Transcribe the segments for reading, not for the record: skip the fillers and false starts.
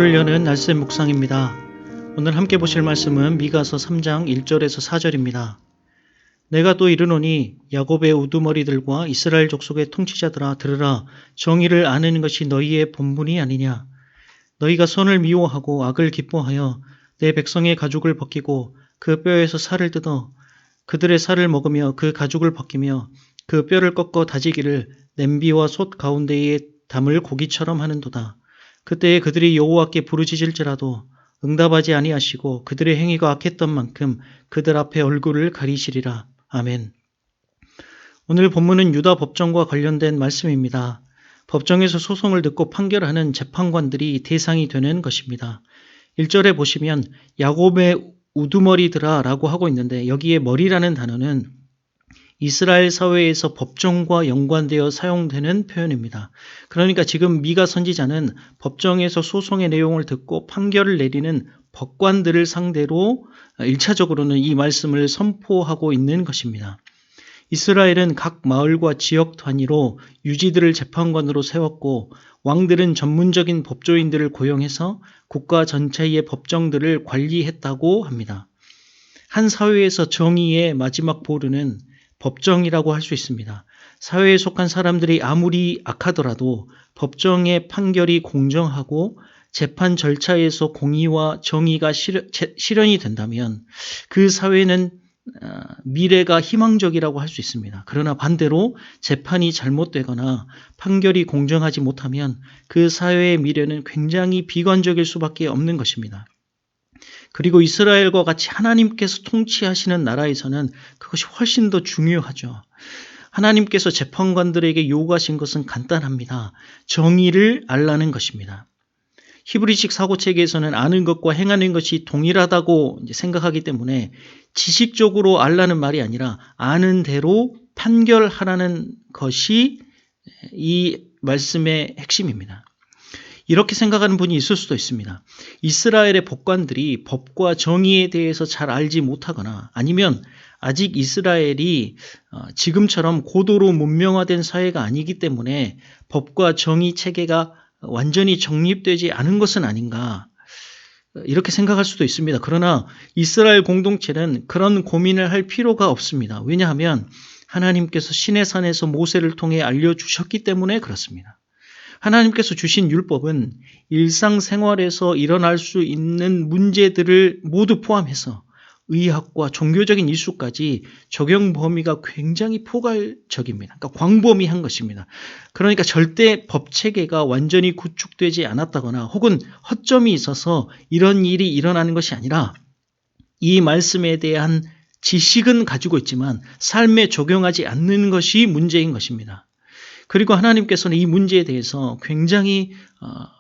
눈을 여는 날샘 묵상입니다. 오늘 함께 보실 말씀은 미가서 3장 1절에서 4절입니다. 내가 또 이르노니 야곱의 우두머리들과 이스라엘 족속의 통치자들아 들으라. 정의를 아는 것이 너희의 본분이 아니냐. 너희가 선을 미워하고 악을 기뻐하여 내 백성의 가죽을 벗기고 그 뼈에서 살을 뜯어 그들의 살을 먹으며 그 가죽을 벗기며 그 뼈를 꺾어 다지기를 냄비와 솥 가운데에 담을 고기처럼 하는도다. 그때에 그들이 여호와께 부르짖을지라도 응답하지 아니하시고 그들의 행위가 악했던 만큼 그들 앞에 얼굴을 가리시리라. 아멘. 오늘 본문은 유다 법정과 관련된 말씀입니다. 법정에서 소송을 듣고 판결하는 재판관들이 대상이 되는 것입니다. 1절에 보시면 야곱의 우두머리들아 라고 하고 있는데 여기에 머리라는 단어는 이스라엘 사회에서 법정과 연관되어 사용되는 표현입니다. 그러니까 지금 미가 선지자는 법정에서 소송의 내용을 듣고 판결을 내리는 법관들을 상대로 1차적으로는 이 말씀을 선포하고 있는 것입니다. 이스라엘은 각 마을과 지역 단위로 유지들을 재판관으로 세웠고 왕들은 전문적인 법조인들을 고용해서 국가 전체의 법정들을 관리했다고 합니다. 한 사회에서 정의의 마지막 보루는 법정이라고 할 수 있습니다. 사회에 속한 사람들이 아무리 악하더라도 법정의 판결이 공정하고 재판 절차에서 공의와 정의가 실현이 된다면 그 사회는 미래가 희망적이라고 할 수 있습니다. 그러나 반대로 재판이 잘못되거나 판결이 공정하지 못하면 그 사회의 미래는 굉장히 비관적일 수밖에 없는 것입니다. 그리고 이스라엘과 같이 하나님께서 통치하시는 나라에서는 그것이 훨씬 더 중요하죠. 하나님께서 재판관들에게 요구하신 것은 간단합니다. 정의를 알라는 것입니다. 히브리식 사고체계에서는 아는 것과 행하는 것이 동일하다고 생각하기 때문에 지식적으로 알라는 말이 아니라 아는 대로 판결하라는 것이 이 말씀의 핵심입니다. 이렇게 생각하는 분이 있을 수도 있습니다. 이스라엘의 법관들이 법과 정의에 대해서 잘 알지 못하거나 아니면 아직 이스라엘이 지금처럼 고도로 문명화된 사회가 아니기 때문에 법과 정의 체계가 완전히 정립되지 않은 것은 아닌가 이렇게 생각할 수도 있습니다. 그러나 이스라엘 공동체는 그런 고민을 할 필요가 없습니다. 왜냐하면 하나님께서 시내산에서 모세를 통해 알려주셨기 때문에 그렇습니다. 하나님께서 주신 율법은 일상생활에서 일어날 수 있는 문제들을 모두 포함해서 의학과 종교적인 이슈까지 적용 범위가 굉장히 포괄적입니다. 그러니까 광범위한 것입니다. 그러니까 절대 법 체계가 완전히 구축되지 않았다거나 혹은 허점이 있어서 이런 일이 일어나는 것이 아니라 이 말씀에 대한 지식은 가지고 있지만 삶에 적용하지 않는 것이 문제인 것입니다. 그리고 하나님께서는 이 문제에 대해서 굉장히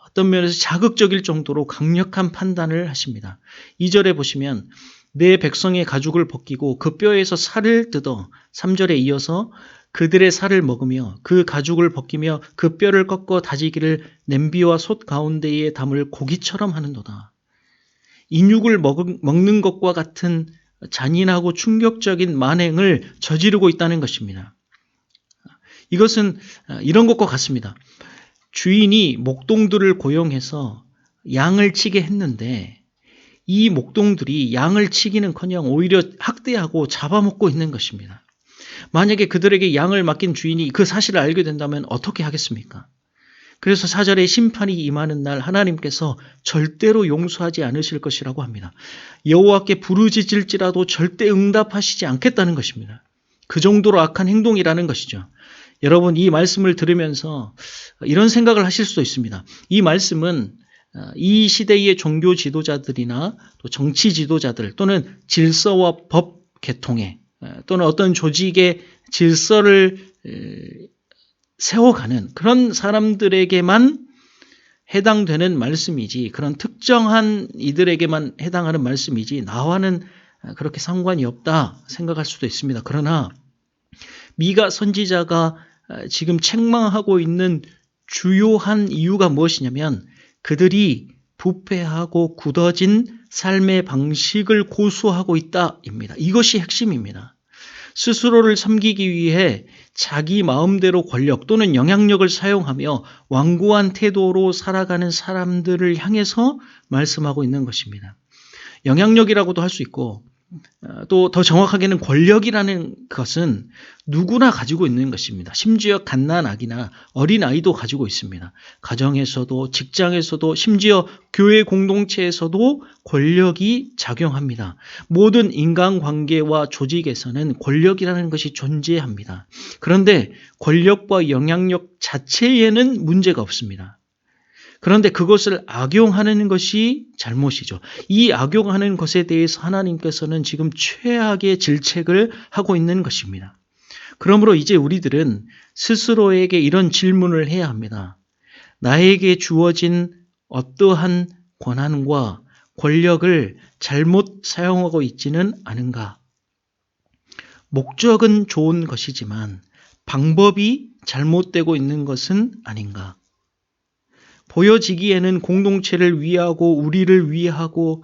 어떤 면에서 자극적일 정도로 강력한 판단을 하십니다. 2절에 보시면 내 백성의 가죽을 벗기고 그 뼈에서 살을 뜯어 3절에 이어서 그들의 살을 먹으며 그 가죽을 벗기며 그 뼈를 꺾어 다지기를 냄비와 솥 가운데에 담을 고기처럼 하는도다. 인육을 먹는 것과 같은 잔인하고 충격적인 만행을 저지르고 있다는 것입니다. 이것은 이런 것과 같습니다. 주인이 목동들을 고용해서 양을 치게 했는데 이 목동들이 양을 치기는커녕 오히려 학대하고 잡아먹고 있는 것입니다. 만약에 그들에게 양을 맡긴 주인이 그 사실을 알게 된다면 어떻게 하겠습니까? 그래서 4절에 심판이 임하는 날 하나님께서 절대로 용서하지 않으실 것이라고 합니다. 여호와께 부르짖을지라도 절대 응답하시지 않겠다는 것입니다. 그 정도로 악한 행동이라는 것이죠. 여러분 이 말씀을 들으면서 이런 생각을 하실 수도 있습니다. 이 말씀은 이 시대의 종교 지도자들이나 또 정치 지도자들 또는 질서와 법 개통에 또는 어떤 조직의 질서를 세워가는 그런 사람들에게만 해당되는 말씀이지 그런 특정한 이들에게만 해당하는 말씀이지 나와는 그렇게 상관이 없다 생각할 수도 있습니다. 그러나 미가 선지자가 지금 책망하고 있는 주요한 이유가 무엇이냐면 그들이 부패하고 굳어진 삶의 방식을 고수하고 있다입니다. 이것이 핵심입니다. 스스로를 섬기기 위해 자기 마음대로 권력 또는 영향력을 사용하며 완고한 태도로 살아가는 사람들을 향해서 말씀하고 있는 것입니다. 영향력이라고도 할 수 있고 또 더 정확하게는 권력이라는 것은 누구나 가지고 있는 것입니다. 심지어 갓난아기나 어린아이도 가지고 있습니다. 가정에서도 직장에서도 심지어 교회 공동체에서도 권력이 작용합니다. 모든 인간관계와 조직에서는 권력이라는 것이 존재합니다. 그런데 권력과 영향력 자체에는 문제가 없습니다. 그런데 그것을 악용하는 것이 잘못이죠. 이 악용하는 것에 대해서 하나님께서는 지금 최악의 질책을 하고 있는 것입니다. 그러므로 이제 우리들은 스스로에게 이런 질문을 해야 합니다. 나에게 주어진 어떠한 권한과 권력을 잘못 사용하고 있지는 않은가? 목적은 좋은 것이지만 방법이 잘못되고 있는 것은 아닌가? 보여지기에는 공동체를 위하고 우리를 위하고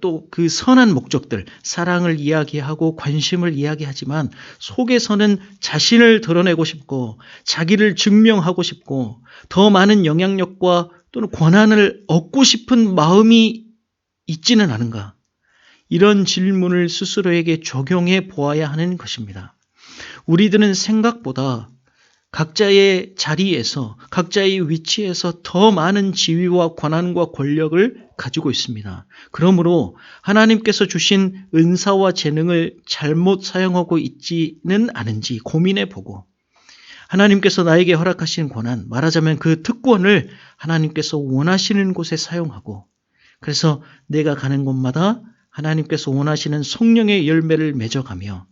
또 그 선한 목적들, 사랑을 이야기하고 관심을 이야기하지만 속에서는 자신을 드러내고 싶고 자기를 증명하고 싶고 더 많은 영향력과 또는 권한을 얻고 싶은 마음이 있지는 않은가? 이런 질문을 스스로에게 적용해 보아야 하는 것입니다. 우리들은 생각보다 각자의 자리에서, 각자의 위치에서 더 많은 지위와 권한과 권력을 가지고 있습니다. 그러므로 하나님께서 주신 은사와 재능을 잘못 사용하고 있지는 않은지 고민해 보고 하나님께서 나에게 허락하신 권한, 말하자면 그 특권을 하나님께서 원하시는 곳에 사용하고 그래서 내가 가는 곳마다 하나님께서 원하시는 성령의 열매를 맺어가며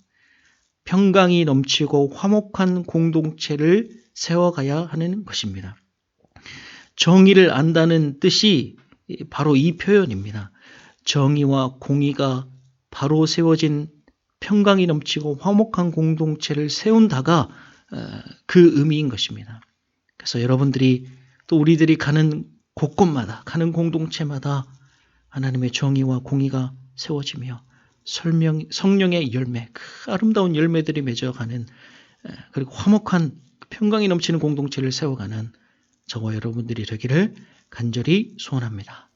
평강이 넘치고 화목한 공동체를 세워가야 하는 것입니다. 정의를 안다는 뜻이 바로 이 표현입니다. 정의와 공의가 바로 세워진 평강이 넘치고 화목한 공동체를 세운다가 그 의미인 것입니다. 그래서 여러분들이 또 우리들이 가는 곳곳마다 가는 공동체마다 하나님의 정의와 공의가 세워지며 성령의 열매, 그 아름다운 열매들이 맺어가는 그리고 화목한 평강이 넘치는 공동체를 세워가는 저와 여러분들이 되기를 간절히 소원합니다.